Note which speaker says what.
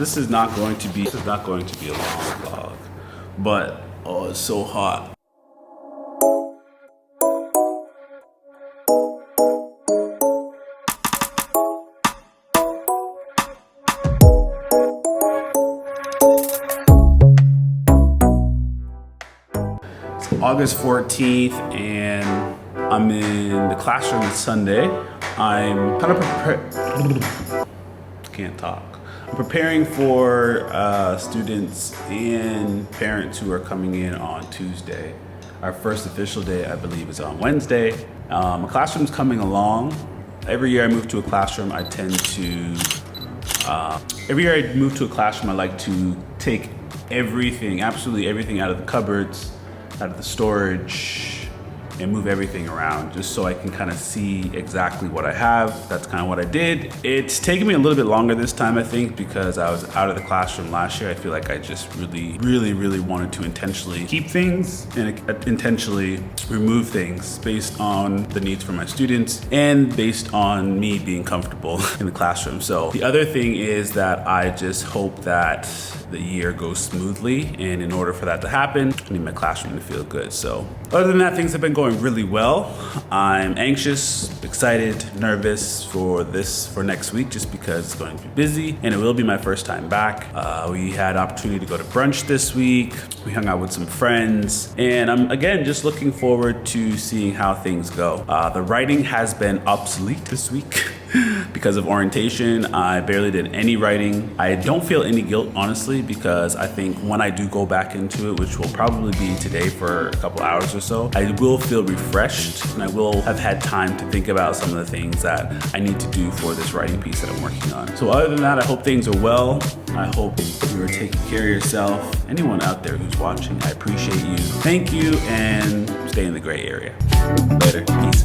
Speaker 1: This is not going to be a long vlog, but oh, it's so hot. August 14th, and I'm in the classroom Sunday. I'm kind of I'm preparing for students and parents who are coming in on Tuesday. Our first official day, I believe, is on Wednesday. My classroom's coming along. Every year I move to a classroom, I like to take everything, absolutely everything out of the cupboards, out of the storage, and move everything around just so I can kind of see exactly what I have. That's kind of what I did. It's taken me a little bit longer this time, I think, because I was out of the classroom last year. I feel like I just really wanted to intentionally keep things and intentionally remove things based on the needs for my students and based on me being comfortable in the classroom. So the other thing is that I just hope that the year goes smoothly, and in order for that to happen, I need my classroom to feel good. So other than that, things have been going really well. I'm anxious, excited, nervous for next week, just because it's going to be busy and it will be my first time back. We had opportunity to go to brunch this week. We hung out with some friends, and I'm again just looking forward to seeing how things go. The writing has been obsolete this week. Because of orientation, I barely did any writing. I don't feel any guilt, honestly, because I think when I do go back into it, which will probably be today for a couple hours or so, I will feel refreshed, and I will have had time to think about some of the things that I need to do for this writing piece that I'm working on. So other than that, I hope things are well. I hope you are taking care of yourself. Anyone out there who's watching, I appreciate you. Thank you, and stay in the gray area. Later. Peace.